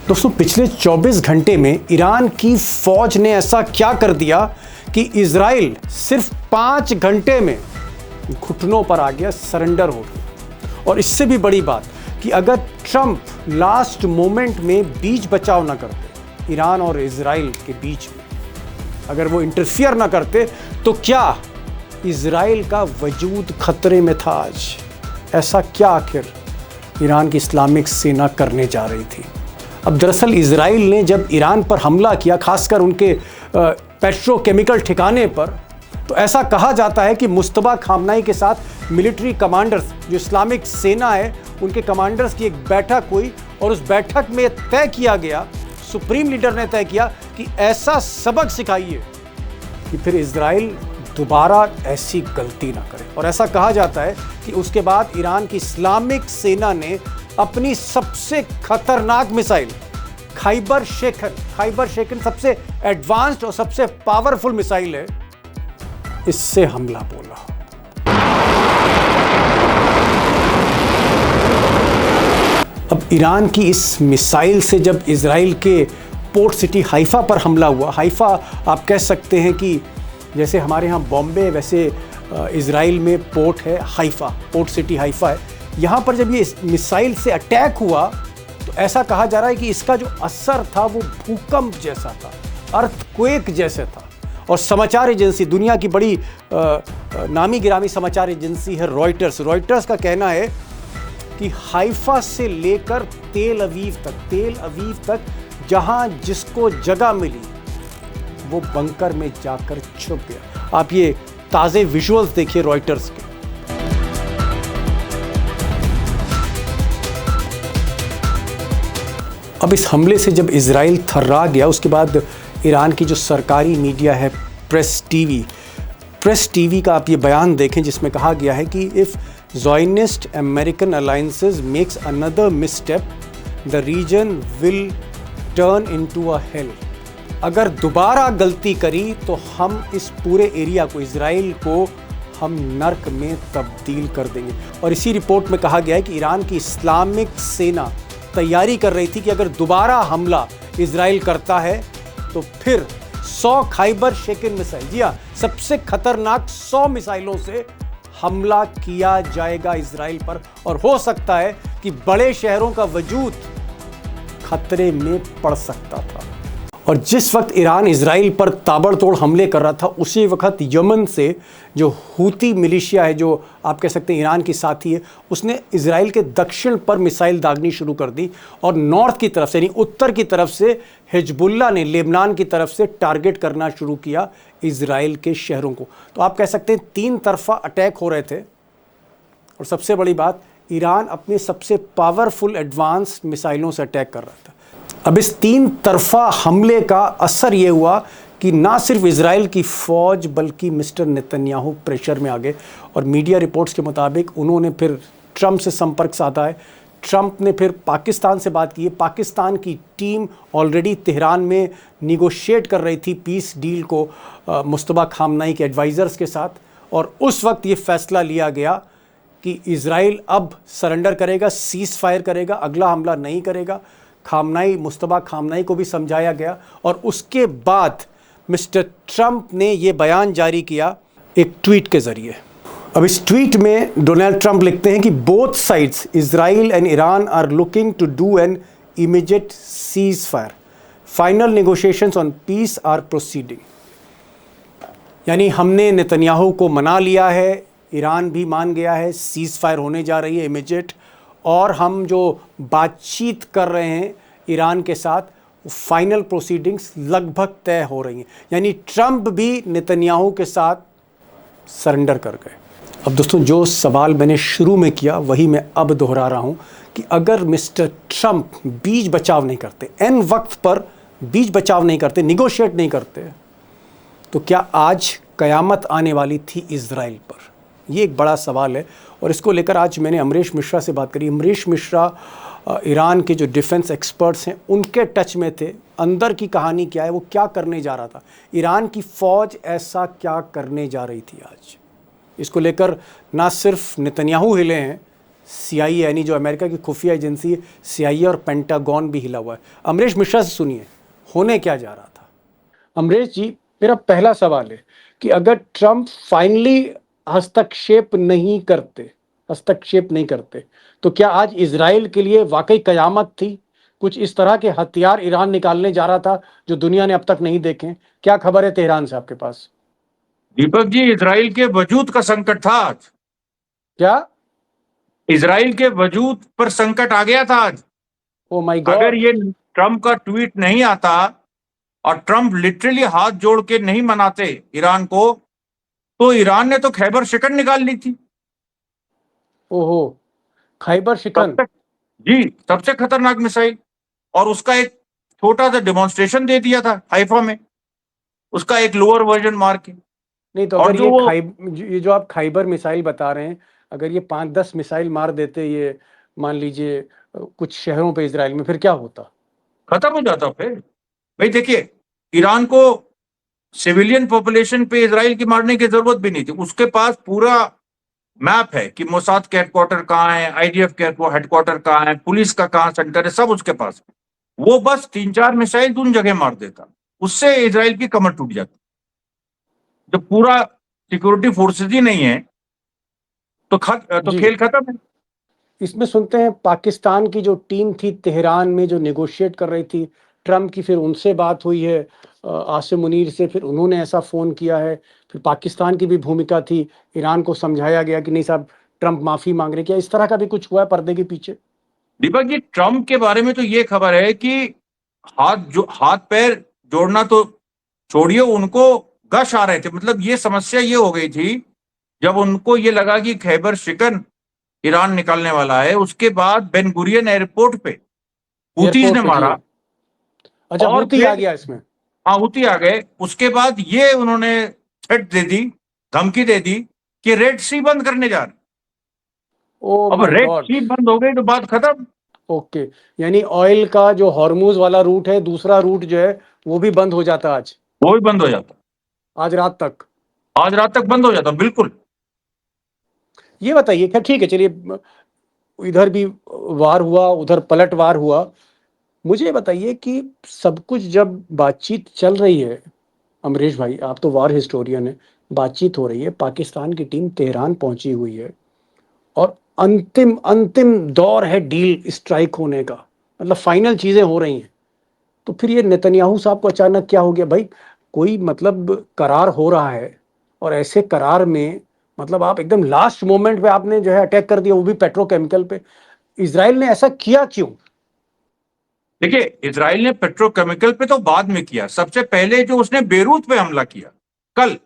दोस्तों, पिछले 24 घंटे में ईरान की फौज ने ऐसा क्या कर दिया कि इजराइल सिर्फ 5 घंटे में घुटनों पर आ गया, सरेंडर हो गया। और इससे भी बड़ी बात कि अगर ट्रंप लास्ट मोमेंट में बीच बचाव ना करते ईरान और इजराइल के बीच में, अगर वो इंटरफियर ना करते, तो क्या इजराइल का वजूद खतरे में था आज? ऐसा क्या आखिर ईरान की इस्लामिक सेना करने जा रही थी? अब दरअसल इजराइल ने जब ईरान पर हमला किया, खासकर उनके पेट्रोकेमिकल ठिकाने पर, तो ऐसा कहा जाता है कि मुस्तबा खामनाई के साथ मिलिट्री कमांडर्स, जो इस्लामिक सेना है, उनके कमांडर्स की एक बैठक हुई और उस बैठक में तय किया गया, सुप्रीम लीडर ने तय किया कि ऐसा सबक सिखाइए कि फिर इजराइल दोबारा ऐसी गलती ना करे। और ऐसा कहा जाता है कि उसके बाद ईरान की इस्लामिक सेना ने अपनी सबसे खतरनाक मिसाइल खैबर शेकन सबसे एडवांस्ड और सबसे पावरफुल मिसाइल है, इससे हमला बोला। अब ईरान की इस मिसाइल से जब इजराइल के पोर्ट सिटी हाइफा पर हमला हुआ, हाइफा आप कह सकते हैं कि जैसे हमारे यहाँ बॉम्बे, वैसे इजराइल में पोर्ट है हाइफा, पोर्ट सिटी हाइफा है। यहाँ पर जब ये मिसाइल से अटैक हुआ तो ऐसा कहा जा रहा है कि इसका जो असर था वो भूकंप जैसा था, अर्थक्वेक जैसे था। और समाचार एजेंसी, दुनिया की बड़ी नामी गिरामी समाचार एजेंसी है रॉयटर्स का कहना है कि हाइफा से लेकर तेल अवीव तक जहाँ जिसको जगह मिली वो बंकर में जाकर छुप गया। आप ये ताज़े विजुअल्स देखिए रॉयटर्स के। अब इस हमले से जब इजराइल थर्रा गया, उसके बाद ईरान की जो सरकारी मीडिया है प्रेस टीवी का आप ये बयान देखें, जिसमें कहा गया है कि if Zionist American alliances makes another misstep the region will turn into a hell. अगर दोबारा गलती करी तो हम इस पूरे एरिया को, इजराइल को, हम नर्क में तब्दील कर देंगे। और इसी रिपोर्ट में कहा गया है कि ईरान की इस्लामिक सेना तैयारी कर रही थी कि अगर दोबारा हमला इजराइल करता है तो फिर 100 खैबर शेकन मिसाइल, जी हाँ, सबसे खतरनाक 100 मिसाइलों से हमला किया जाएगा इजराइल पर। और हो सकता है कि बड़े शहरों का वजूद खतरे में पड़ सकता था। और जिस वक्त ईरान इजराइल पर ताबड़तोड़ हमले कर रहा था, उसी वक्त यमन से जो हूती मिलिशिया है, जो आप कह सकते हैं ईरान की साथी है, उसने इजराइल के दक्षिण पर मिसाइल दागनी शुरू कर दी। और नॉर्थ की तरफ से, यानी उत्तर की तरफ से, हिजबुल्लाह ने लेबनान की तरफ से टारगेट करना शुरू किया इजराइल के शहरों को। तो आप कह सकते हैं 3 तरफा अटैक हो रहे थे। और सबसे बड़ी बात, ईरान अपनी सबसे पावरफुल एडवांस्ड मिसाइलों से अटैक कर रहा था। अब इस 3 तरफा हमले का असर ये हुआ कि ना सिर्फ इजराइल की फ़ौज बल्कि मिस्टर नेतन्याहू प्रेशर में आ गए। और मीडिया रिपोर्ट्स के मुताबिक उन्होंने फिर ट्रंप से संपर्क साधा है। ट्रंप ने फिर पाकिस्तान से बात की है। पाकिस्तान की टीम ऑलरेडी तेहरान में निगोशिएट कर रही थी पीस डील को मुस्तबा खामनाई के एडवाइज़र्स के साथ। और उस वक्त ये फैसला लिया गया कि इजराइल अब सरेंडर करेगा, सीज़ फायर करेगा, अगला हमला नहीं करेगा। मुस्तबा खामनाई को भी समझाया गया। और उसके बाद मिस्टर ट्रंप ने ये बयान जारी किया एक ट्वीट के ज़रिए। अब इस ट्वीट में डोनाल्ड ट्रंप लिखते हैं कि both sides, Israel and Iran, are looking to do an immediate ceasefire. Final negotiations on peace are proceeding. यानी हमने नेतन्याहू को मना लिया है, ईरान भी मान गया है, सीज फायर होने जा रही है इमीडिएट। और हम जो बातचीत कर रहे हैं ईरान के साथ, फाइनल प्रोसीडिंग्स लगभग तय हो रही हैं। यानी ट्रंप भी नेतन्याहू के साथ सरेंडर कर गए। अब दोस्तों, जो सवाल मैंने शुरू में किया वही मैं अब दोहरा रहा हूं कि अगर मिस्टर ट्रंप बीच बचाव नहीं करते, एन वक्त पर बीच बचाव नहीं करते, निगोशिएट नहीं करते, तो क्या आज कयामत आने वाली थी इजराइल पर? ये एक बड़ा सवाल है। और इसको लेकर आज मैंने अमरीश मिश्रा से बात करी। अमरीश मिश्रा ईरान के जो डिफेंस एक्सपर्ट्स हैं उनके टच में थे। अंदर की कहानी क्या है, वो क्या करने जा रहा था, ईरान की फ़ौज ऐसा क्या करने जा रही थी आज, इसको लेकर ना सिर्फ नेतन्याहू हिले हैं CIA यानी जो अमेरिका की खुफिया एजेंसी है, CIA और पेंटागन भी हिला हुआ है। अमरीश मिश्रा से सुनिए होने क्या जा रहा था। अमरीश जी, मेरा पहला सवाल है कि अगर ट्रंप फाइनली हस्तक्षेप नहीं करते तो क्या आज इजराइल के लिए वाकई कयामत थी? कुछ इस तरह के हथियार ईरान निकालने जा रहा था जो दुनिया ने अब तक नहीं देखे। क्या खबर है तेहरान से आपके पास? दीपक जी, इजराइल के वजूद का संकट था आज। क्या? इजराइल के वजूद पर संकट आ गया था आज। ओ माय अगर गॉड। ये ट्रंप का ट्वीट नहीं आता और ट्रंप लिटरली हाथ जोड़ के नहीं मनाते ईरान को, तो ईरान ने तो खैबर शिकन निकाल ली थी। ओहो, खैबर शिकन। सबसे जी सबसे खतरनाक मिसाइल। और उसका एक छोटा सा डेमोन्स्ट्रेशन दे दिया था हाइफा में, उसका एक लोअर वर्जन मार के। नहीं तो और अगर जो वो ये जो आप खैबर मिसाइल बता रहे हैं, अगर ये 5-10 मिसाइल मार देते, ये मान लीजिए कुछ शहरों पे इजराइल में, फिर क्या होता? खत्म हो जाता फिर। भाई देखिए, ईरान को सिविलियन पॉपुलेशन पे इजराइल की मारने की जरूरत भी नहीं थी। उसके पास पूरा मैप है कि मोसाद के हेडक्वार्टर कहाँ है, IDF के हेडक्वार्टर कहाँ है, पुलिस का कहाँ सेंटर है, सब उसके पास। वो बस 3-4 मिसाइल उन जगह मार देता, उससे इजराइल की कमर टूट जाती। जब पूरा सिक्योरिटी फोर्सेज ही नहीं है तो जी, खेल खत्म है। इसमें सुनते हैं पाकिस्तान की जो टीम थी तेहरान में जो नेगोशिएट कर रही थी ट्रम्प की, फिर उनसे बात हुई है आसिम मुनीर से, फिर उन्होंने ऐसा फ़ोन किया है। फिर पाकिस्तान की भी भूमिका थी, ईरान को समझाया गया कि नहीं साहब, ट्रम्प माफ़ी मांग रहे। क्या इस तरह का भी कुछ हुआ है पर्दे के पीछे? दीपक जी, ट्रंप के बारे में तो ये खबर है कि हाथ पैर जोड़ना तो छोड़िए, उनको गश आ रहे थे। मतलब ये समस्या ये हो गई थी, जब उनको ये लगा कि खैबर शिकन ईरान निकालने वाला है, उसके बाद बेन गुरियन एयरपोर्ट पे हूतीज एयरपोर्ट ने पे जी। मारा। अच्छा, और हूती आ फिर गया इसमें। हूती आ गए। उसके बाद ये उन्होंने थ्रेट दे दी, धमकी दे दी कि रेड सी बंद करने जा रहे। ओ अब माय रेड गॉड। सी बंद हो गई तो बात खत्म। ओके, यानी ऑयल का जो हॉर्मूज वाला रूट है, दूसरा रूट जो है, वो भी बंद हो जाता आज, वो भी बंद हो जाता, आज रात तक। आज रात तक बंद हो जाता, बिल्कुल। ये बताइए, क्या ठीक है, चलिए, इधर भी वार हुआ, उधर पलटवार हुआ। मुझे बताइए कि सब कुछ जब बातचीत चल रही है, अमरीश भाई आप तो वार हिस्टोरियन है, बातचीत हो रही है, पाकिस्तान की टीम तेहरान पहुंची हुई है और अंतिम अंतिम दौर है डील स्ट्राइक होने का, मतलब फाइनल चीजें हो रही हैं, तो फिर ये नेतन्याहू साहब को अचानक क्या हो गया भाई? कोई मतलब करार हो रहा है और ऐसे करार में मतलब आप एकदम लास्ट मोमेंट पे आपने जो है अटैक कर दिया, वो भी पेट्रोकेमिकल पे। इसराइल ने ऐसा किया क्यों? देखिए, इजराइल ने पेट्रोकेमिकल पे तो बाद में किया। सबसे पहले जो उसने बेरूत पे हमला किया कल,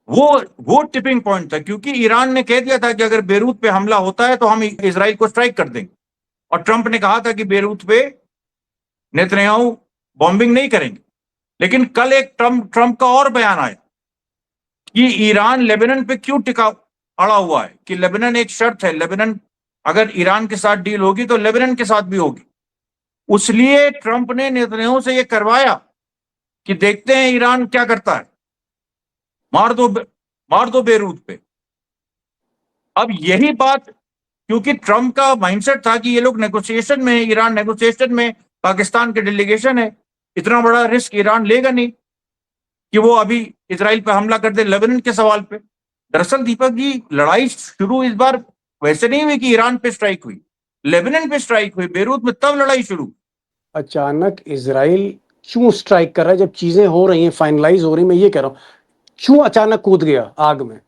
वो वो टिपिंग पॉइंट था, क्योंकि ईरान ने कह दिया था कि अगर बेरूत पे हमला होता है तो हम इजराइल को स्ट्राइक कर देंगे। और ट्रंप ने कहा था कि बेरूत पे नेतन्याहू बॉम्बिंग नहीं करेंगे। लेकिन कल एक ट्रंप का और बयान आया कि ईरान लेबनान पे क्यों टिका अड़ा हुआ है, कि लेबनान एक शर्त है, लेबनान अगर ईरान के साथ डील होगी तो लेबनान के साथ भी होगी। उसलिए ट्रंप ने नेतन्याहू से यह करवाया कि देखते हैं ईरान क्या करता है, मार दो मार दो बेरूत पे। अब यही बात, क्योंकि ट्रंप का माइंडसेट था कि ये लोग नेगोशिएशन में है, ईरान नेगोशिएशन में, पाकिस्तान के डेलीगेशन है, इतना बड़ा रिस्क ईरान लेगा नहीं कि वो अभी इसराइल पे हमला कर दे लेबनान के सवाल पे। दरअसल दीपक जी, लड़ाई शुरू इस बार वैसे नहीं हुई कि ईरान पे स्ट्राइक हुई, लेबनान पे स्ट्राइक हुई, बेरूत में, तब लड़ाई शुरू। अचानक इसराइल क्यों स्ट्राइक कर रहा है जब चीजें हो रही हैं, फाइनलाइज हो रही, मैं ये कह रहा हूं, क्यों अचानक कूद गया आग में?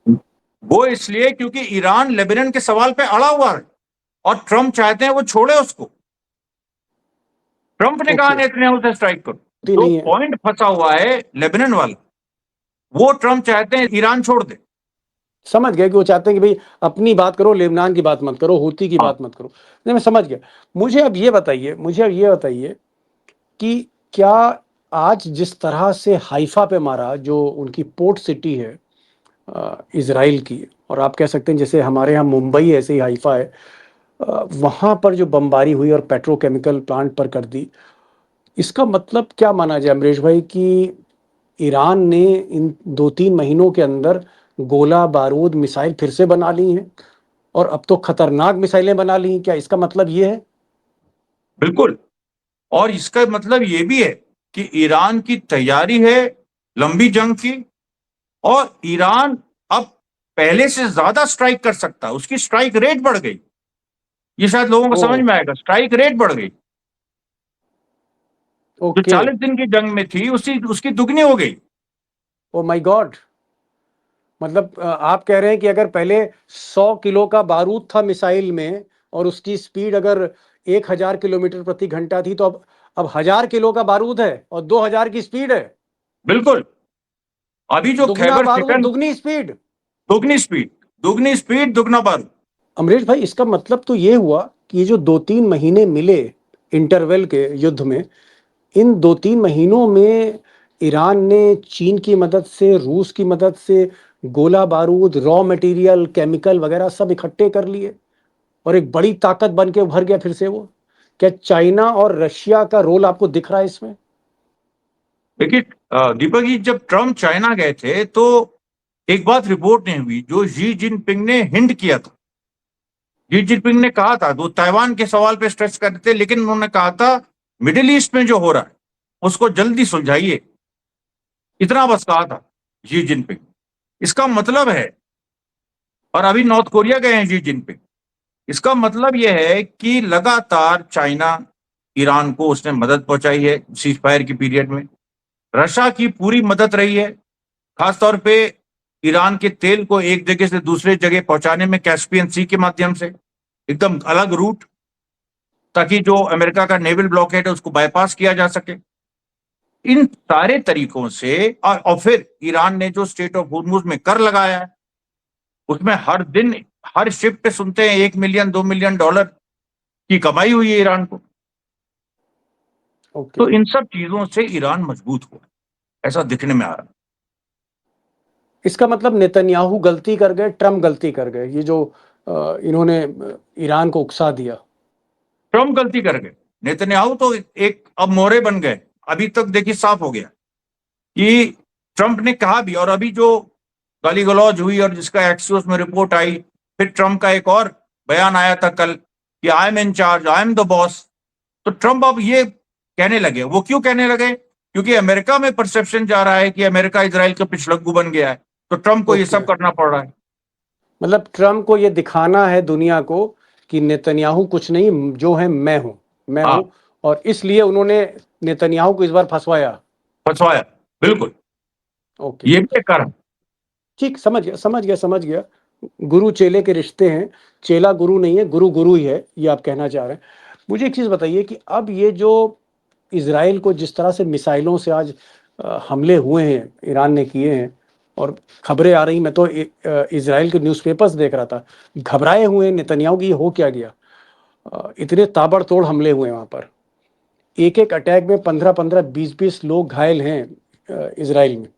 वो इसलिए क्योंकि ईरान लेबनान के सवाल पे अड़ा हुआ है और ट्रंप चाहते हैं वो छोड़े उसको। ट्रंप ने कहा ओके, नेतन्याहू से स्ट्राइक करो। जो नहीं है। पॉइंट फंसा हुआ है लेबनान वाला, वो ट्रंप चाहते हैं ईरान छोड़ दे। समझ गया कि वो चाहते हैं कि भाई अपनी बात करो, लेबनान की बात मत करो, हूती की हाँ, बात मत करो। नहीं, मैं समझ गया। मुझे अब ये बताइए कि क्या आज जिस तरह से हाइफा पे मारा, जो उनकी पोर्ट सिटी है इसराइल की, और आप कह सकते हैं जैसे हमारे यहाँ मुंबई है, ऐसे ही हाइफा है, वहाँ पर जो बमबारी हुई और पेट्रोकेमिकल प्लांट पर कर दी, इसका मतलब क्या माना जाए अमरीश भाई कि ईरान ने इन 2-3 महीनों के अंदर गोला बारूद मिसाइल फिर से बना ली हैं? और अब तो खतरनाक मिसाइलें बना ली। क्या इसका मतलब ये है? बिल्कुल। और इसका मतलब ये भी है कि ईरान की तैयारी है लंबी जंग की, और ईरान अब पहले से ज्यादा स्ट्राइक कर सकता है। उसकी स्ट्राइक रेट बढ़ गई। ये शायद लोगों को ओ, समझ में आएगा, स्ट्राइक रेट बढ़ गई। जो ओके। 40 दिन की जंग में थी उसी उसकी दुगनी हो गई। Oh my God. मतलब आप कह रहे हैं कि अगर पहले 100 किलो का बारूद था मिसाइल में और उसकी स्पीड अगर 1000 किलोमीटर प्रति घंटा थी, तो अब 1000 किलो का बारूद है और 2000 की स्पीड है। बिल्कुल। अभी जो दुगना खैबर बारूद, शिकन, दुगनी स्पीड। दुगनी स्पीड, दुगनी स्पीड, दुगना बारूद। अमरीश भाई, इसका मतलब तो ये हुआ कि ये जो 2-3 महीने मिले इंटरवल के युद्ध में, इन 2-3 महीनों में ईरान ने चीन की मदद से, रूस की मदद से गोला बारूद, रॉ मटेरियल, केमिकल वगैरह सब इकट्ठे कर लिए और एक बड़ी ताकत बन के उभर गया फिर से वो। क्या चाइना और रशिया का रोल आपको दिख रहा है इसमें? देखिए दीपक जी, जब ट्रम्प चाइना गए थे तो एक बात रिपोर्ट नहीं हुई जो जी जिनपिंग ने हिंट किया था। जी जिनपिंग ने कहा था, वो ताइवान के सवाल पे स्ट्रेस करते थे, लेकिन उन्होंने कहा था मिडिल ईस्ट में जो हो रहा है उसको जल्दी सुलझाइए। इतना बस कहा था जी जिनपिंग। इसका मतलब है, और अभी नॉर्थ कोरिया गए हैं जी जिनपिंग, इसका मतलब यह है कि लगातार चाइना, ईरान को उसने मदद पहुंचाई है सीज फायर की पीरियड में। रशिया की पूरी मदद रही है, खासतौर पे ईरान के तेल को एक जगह से दूसरे जगह पहुंचाने में कैस्पियन सी के माध्यम से, एकदम अलग रूट, ताकि जो अमेरिका का नेवल ब्लॉकेड है उसको बाईपास किया जा सके। इन सारे तरीकों से, और फिर ईरान ने जो स्टेट ऑफ हुर्मुज में कर लगाया है, उसमें हर दिन हर शिप पे सुनते हैं 1 मिलियन $2 मिलियन की कमाई हुई है ईरान को। ओके। तो इन सब चीजों से ईरान मजबूत हुआ, ऐसा दिखने में आ रहा है। इसका मतलब नेतन्याहू गलती कर गए, ट्रम्प गलती कर गए, ये जो इन्होंने ईरान को उकसा दिया। ट्रम्प गलती कर गए, नेतन्याहू तो एक अब मोहरे बन गए। अभी तक देखिए साफ हो गया कि ट्रम्प ने कहा भी, और अभी जो गाली गलौज हुई और जिसका एक्सियोस में रिपोर्ट आई, फिर ट्रम्प का एक और बयान आया था कल कि I am in charge, I am the boss. तो ट्रम्प अब ये कहने लगे। वो क्यों कहने लगे? क्योंकि अमेरिका में परसेप्शन जा रहा है कि अमेरिका इजराइल का पिछलग्गू बन गया है, तो ट्रम्प को ये ओके। सब करना पड़ रहा है। मतलब ट्रम्प को ये दिखाना है दुनिया को कि नेतन्याहू कुछ नहीं, जो है मैं हूं, मैं हूं। हाँ, और इसलिए उन्होंने नेतन्याहू को इस बार फंसवाया। फंसवाया। बिल्कुल, ओके। ये भी एक कारण। ठीक, समझ गया, समझ गया, समझ गया। गुरु चेले के रिश्ते हैं, चेला गुरु नहीं है, गुरु गुरु ही है, ये आप कहना चाह रहे हैं। मुझे एक चीज़ बताइए कि अब ये जो इसराइल को जिस तरह से मिसाइलों से आज हमले हुए हैं, ईरान ने किए हैं, और खबरें आ रही, मैं तो इसराइल के न्यूज़पेपर्स देख रहा था, घबराए हुए हैं नेतन्याहू की ये हो क्या गया। इतने ताबड़तोड़ हमले हुए हैं वहाँ पर। एक एक अटैक में 15-15, 20-20 लोग घायल हैं इसराइल में।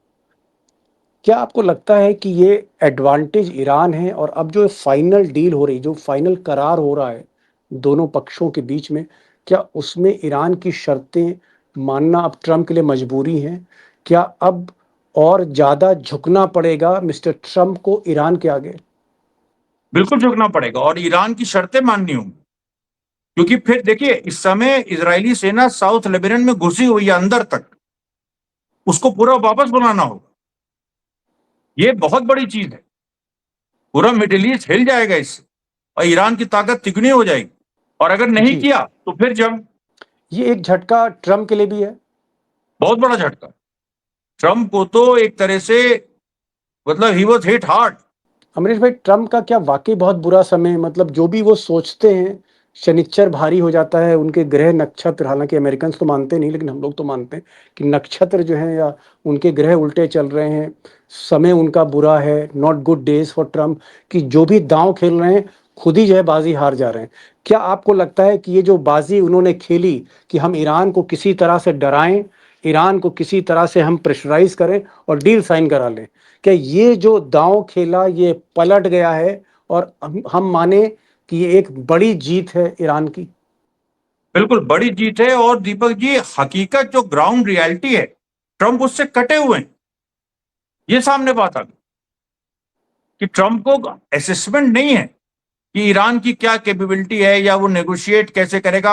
क्या आपको लगता है कि ये एडवांटेज ईरान है, और अब जो फाइनल डील हो रही, जो फाइनल करार हो रहा है दोनों पक्षों के बीच में, क्या उसमें ईरान की शर्तें मानना अब ट्रम्प के लिए मजबूरी है? क्या अब और ज़्यादा झुकना पड़ेगा मिस्टर ट्रम्प को ईरान के आगे? बिल्कुल झुकना पड़ेगा और ईरान की शर्तें माननी होंगी। क्योंकि फिर देखिए, इस समय इजरायली सेना साउथ लेबनान में घुसी हुई है अंदर तक, उसको पूरा वापस बुलाना होगा। ये बहुत बड़ी चीज है। पूरा मिडिल ईस्ट हिल जाएगा इससे, और ईरान की ताकत तिगुनी हो जाएगी। और अगर नहीं जी, किया तो फिर जंग। ये एक झटका ट्रम्प के लिए भी है। बहुत बड़ा झटका। ट्रम्प को तो एक तरह से, मतलब he was hit hard. Amrish भाई, ट्रम्प का क्या वाकई बहुत बुरा समय, मतलब जो भी वो सोचते हैं, शनिच्चर भारी हो जाता है उनके ग्रह नक्षत्र। हालांकि अमेरिकन तो मानते नहीं, लेकिन हम लोग तो मानते हैं कि नक्षत्र जो हैं या उनके ग्रह उल्टे चल रहे हैं, समय उनका बुरा है, not good days for Trump. कि जो भी दांव खेल रहे हैं, खुद ही जो है बाजी हार जा रहे हैं। क्या आपको लगता है कि ये जो बाजी उन्होंने खेली कि हम ईरान को किसी तरह से डराएं, ईरान को किसी तरह से हम प्रेशराइज करें और डील साइन करा लें, क्या ये जो दांव खेला ये पलट गया है, और हम माने कि ये एक बड़ी जीत है ईरान की? बिल्कुल बड़ी जीत है। और दीपक जी, हकीकत जो ग्राउंड रियलिटी है, ट्रम्प उससे कटे हुए हैं। ये सामने बात आ गई कि ट्रम्प को असेसमेंट नहीं है कि ईरान की क्या कैपेबिलिटी है या वो नेगोशिएट कैसे करेगा।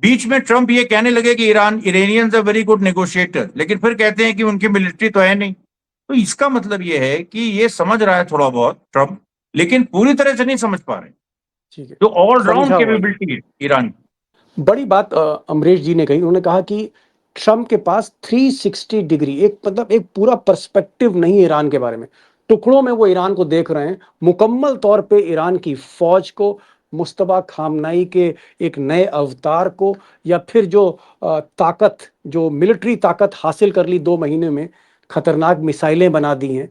बीच में ट्रंप ये कहने लगे कि Iranians are very good negotiator, लेकिन फिर कहते हैं कि उनकी मिलिट्री तो है नहीं। तो इसका मतलब ये है कि ये समझ रहा है थोड़ा बहुत ट्रंप, लेकिन पूरी तरह से नहीं समझ पा रहे। ठीक है, जो ऑल राउंड समझा हुआ है। कैपेबिलिटी है ईरान की। बड़ी बात अमरीश जी ने कही, उन्होंने कहा कि ट्रंप के पास 360 डिग्री, एक मतलब एक पूरा पर्सपेक्टिव नहीं है ईरान के बारे में। टुकड़ों में वो ईरान को देख रहे हैं, मुकम्मल तौर पे ईरान की फौज को, मुस्तफा खामनाई के एक नए अवतार को, या फिर जो ताकत, जो मिलिट्री ताकत हासिल कर ली 2 महीने में, खतरनाक मिसाइलें बना दी हैं,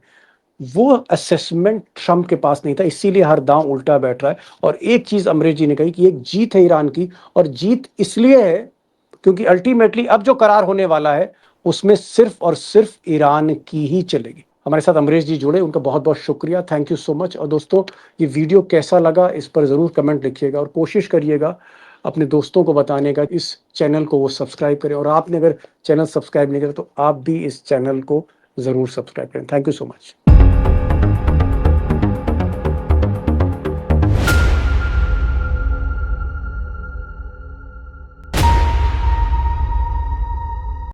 वो असेसमेंट ट्रंप के पास नहीं था, इसीलिए हर दांव उल्टा बैठ रहा है। और एक चीज अमरीश जी ने कही कि एक जीत है ईरान की, और जीत इसलिए है क्योंकि अल्टीमेटली अब जो करार होने वाला है उसमें सिर्फ और सिर्फ ईरान की ही चलेगी। हमारे साथ अमरीश जी जुड़े, उनका बहुत बहुत शुक्रिया, थैंक यू सो मच। और दोस्तों, ये वीडियो कैसा लगा इस पर ज़रूर कमेंट लिखिएगा, और कोशिश करिएगा अपने दोस्तों को बताने का, इस चैनल को वो सब्सक्राइब करें। और आपने अगर चैनल सब्सक्राइब नहीं किया तो आप भी इस चैनल को ज़रूर सब्सक्राइब करें। Thank you so much.